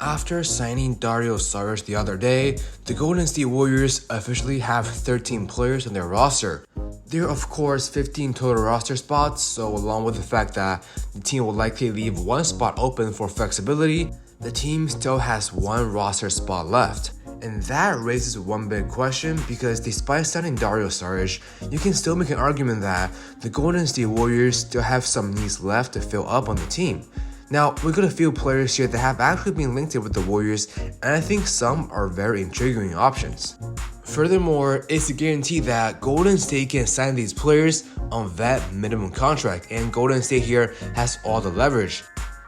After signing Dario Saric the other day, the Golden State Warriors officially have 13 players on their roster. There are of course 15 total roster spots, so along with the fact that the team will likely leave one spot open for flexibility, the team still has one roster spot left. And that raises one big question, because despite signing Dario Saric, you can still make an argument that the Golden State Warriors still have some needs left to fill up on the team. Now, we got a few players here that have actually been linked with the Warriors, and I think some are very intriguing options. Furthermore, it's a guarantee that Golden State can sign these players on vet minimum contract, and Golden State here has all the leverage.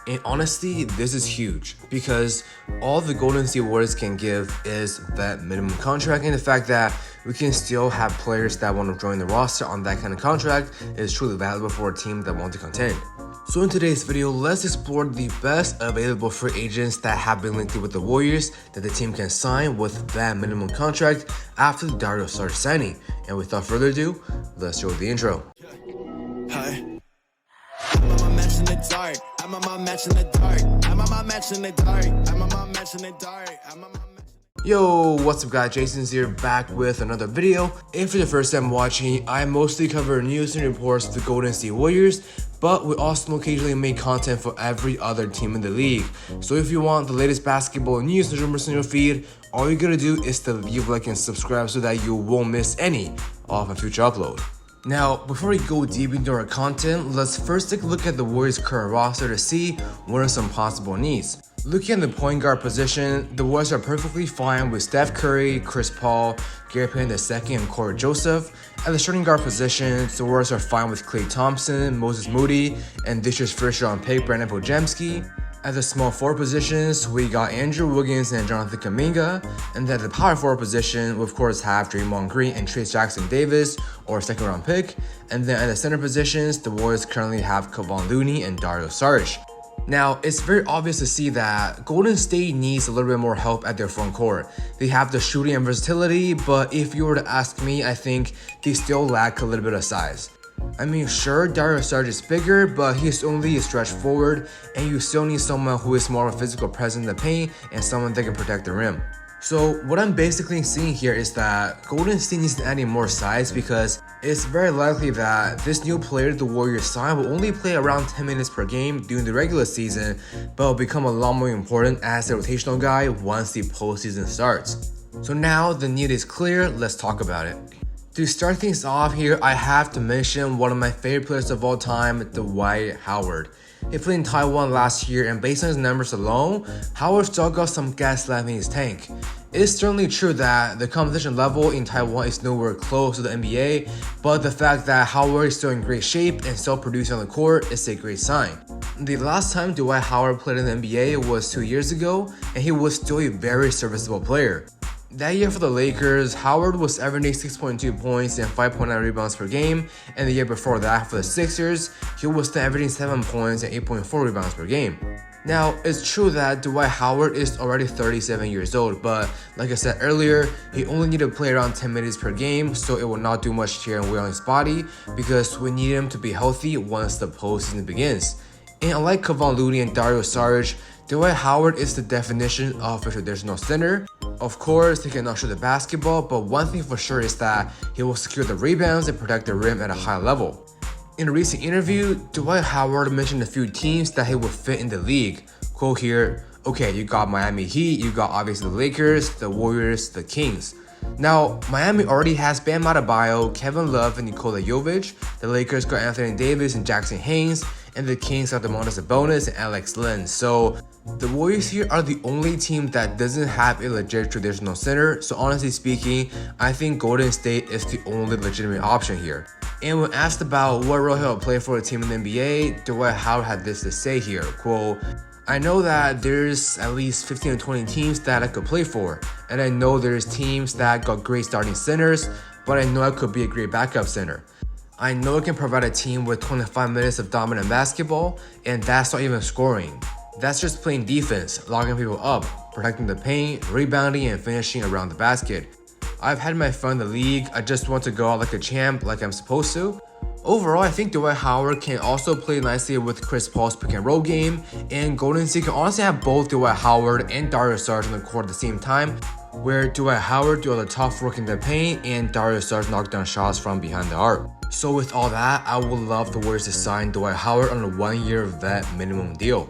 And honestly, this is huge, because all the Golden State Warriors can give is that minimum contract, and the fact that we can still have players that want to join the roster on that kind of contract is truly valuable for a team that want to contend. So in today's video, let's explore the best available free agents that have been linked with the Warriors that the team can sign with that minimum contract after the Dario Saric signing. And without further ado, let's roll the intro. Hi. I'm on my match in the dark. I'm on my match in the dark. I'm on my match in the dark. I'm on my match in the dark. I'm on my match. Yo, what's up guys, Jason's here, back with another video. If you're the first time watching, I mostly cover news and reports of the Golden State Warriors, but we also occasionally make content for every other team in the league. So if you want the latest basketball news and rumors on your feed, all you gotta do is to leave a like and subscribe so that you won't miss any of a future upload. Now, before we go deep into our content, let's first take a look at the Warriors' current roster to see what are some possible needs. Looking at the point guard position, the Warriors are perfectly fine with Steph Curry, Chris Paul, Gary Payton II, and Corey Joseph. At the starting guard position, the Warriors are fine with Klay Thompson, Moses Moody, and this year's first round pick Brandon Podziemski. At the small forward positions, we got Andrew Wiggins and Jonathan Kuminga. And at the power forward position, we of course have Draymond Green and Trayce Jackson-Davis, or second round pick. And then at the center positions, the Warriors currently have Kevon Looney and Dario Saric. Now, it's very obvious to see that Golden State needs a little bit more help at their front court. They have the shooting and versatility, but if you were to ask me, I think they still lack a little bit of size. I mean, sure, Dario Saric is bigger, but he's only a stretch forward, and you still need someone who is more of a physical presence in the paint and someone that can protect the rim. So what I'm basically seeing here is that Golden State needs to add in more size, because it's very likely that this new player the Warriors sign will only play around 10 minutes per game during the regular season, but will become a lot more important as a rotational guy once the postseason starts. So now the need is clear, let's talk about it. To start things off here, I have to mention one of my favorite players of all time, Dwight Howard. He played in Taiwan last year, and based on his numbers alone, Howard still got some gas left in his tank. It's certainly true that the competition level in Taiwan is nowhere close to the NBA, but the fact that Howard is still in great shape and still producing on the court is a great sign. The last time Dwight Howard played in the NBA was 2 years ago, and he was still a very serviceable player. That year for the Lakers, Howard was averaging 6.2 points and 5.9 rebounds per game, and the year before that for the Sixers, he was still averaging 7 points and 8.4 rebounds per game. Now, it's true that Dwight Howard is already 37 years old, but like I said earlier, he only needs to play around 10 minutes per game, so it will not do much tear and wear on his body, because we need him to be healthy once the postseason begins. And unlike Kevon Looney and Dario Saric, Dwight Howard is the definition of a traditional center. Of course, he cannot shoot the basketball, but one thing for sure is that he will secure the rebounds and protect the rim at a high level. In a recent interview, Dwight Howard mentioned a few teams that he would fit in the league. Quote here, okay, you got Miami Heat, you got obviously the Lakers, the Warriors, the Kings. Now, Miami already has Bam Adebayo, Kevin Love, and Nikola Jovic. The Lakers got Anthony Davis and Jackson Hayes, and the Kings got Domantas Sabonis and Alex Len. So the Warriors here are the only team that doesn't have a legit traditional center. So honestly speaking, I think Golden State is the only legitimate option here. And when asked about what role he'll play for a team in the NBA, Dwight Howard had this to say here, quote, I know that there's at least 15 to 20 teams that I could play for, and I know there's teams that got great starting centers, but I know I could be a great backup center. I know I can provide a team with 25 minutes of dominant basketball, and that's not even scoring. That's just playing defense, locking people up, protecting the paint, rebounding, and finishing around the basket. I've had my fun in the league, I just want to go out like a champ like I'm supposed to. Overall, I think Dwight Howard can also play nicely with Chris Paul's pick and roll game, and Golden State can honestly have both Dwight Howard and Dario Saric on the court at the same time, where Dwight Howard do all the tough work in the paint and Dario Saric knock down shots from behind the arc. So with all that, I would love the Warriors to sign Dwight Howard on a 1-year vet minimum deal.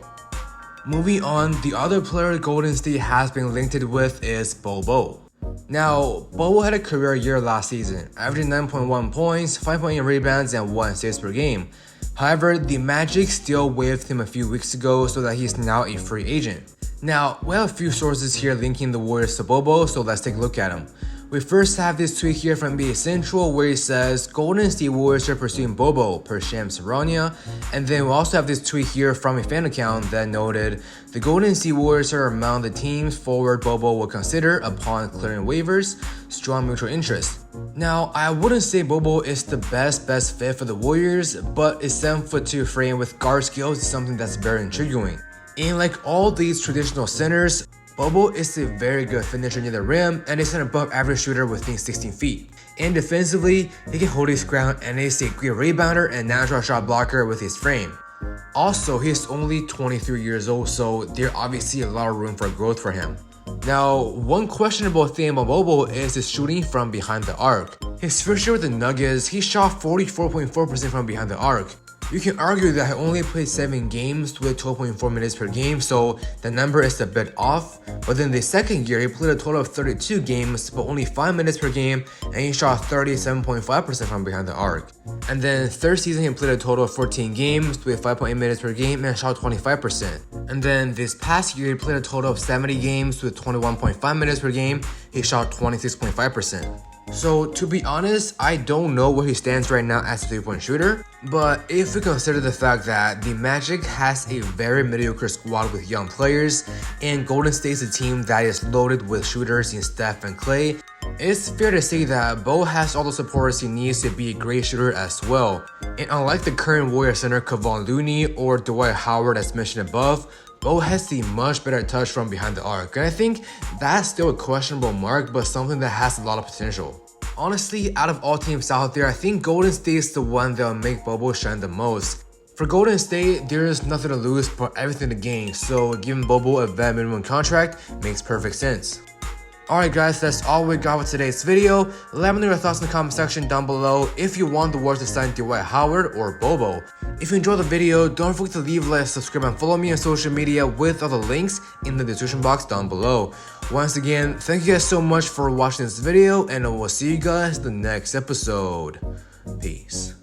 Moving on, the other player Golden State has been linked with is Bobo. Now, Bobo had a career year last season, averaging 9.1 points, 5.8 rebounds, and 1 assist per game. However, the Magic still waived him a few weeks ago so that he's now a free agent. Now, we have a few sources here linking the Warriors to Bobo, so let's take a look at them. We first have this tweet here from NBA Central where it says Golden State Warriors are pursuing Bobo per Shams Charania, and then we also have this tweet here from a fan account that noted the Golden State Warriors are among the teams forward Bobo will consider upon clearing waivers, strong mutual interest. Now, I wouldn't say Bobo is the best fit for the Warriors, but his 7'2" frame with guard skills is something that's very intriguing. And like all these traditional centers, Bobo is a very good finisher near the rim and is an above average shooter within 16 feet. And defensively, he can hold his ground and is a great rebounder and natural shot blocker with his frame. Also, he's only 23 years old, so there's obviously a lot of room for growth for him. Now, one questionable thing about Bobo is his shooting from behind the arc. His first year with the Nuggets, he shot 44.4% from behind the arc. You can argue that he only played 7 games with 12.4 minutes per game, so the number is a bit off. But then the second year, he played a total of 32 games, but only 5 minutes per game, and he shot 37.5% from behind the arc. And then third season, he played a total of 14 games with 5.8 minutes per game and shot 25%. And then this past year, he played a total of 70 games with 21.5 minutes per game. He shot 26.5%. So to be honest, I don't know where he stands right now as a 3-point shooter, but if we consider the fact that the Magic has a very mediocre squad with young players, and Golden State's a team that is loaded with shooters in Steph and Clay, it's fair to say that Bo has all the supports he needs to be a great shooter as well. And unlike the current Warrior center Kevon Looney or Dwight Howard as mentioned above, Bo has the much better touch from behind the arc, and I think that's still a questionable mark, but something that has a lot of potential. Honestly, out of all teams out there, I think Golden State is the one that will make Bobo shine the most. For Golden State, there is nothing to lose but everything to gain, so giving Bobo a vet minimum contract makes perfect sense. Alright guys, that's all we got for today's video. Let me know your thoughts in the comment section down below if you want the Warriors to sign Dwight Howard or Bobo. If you enjoyed the video, don't forget to leave a like, subscribe, and follow me on social media with all the links in the description box down below. Once again, thank you guys so much for watching this video, and I will see you guys in the next episode. Peace.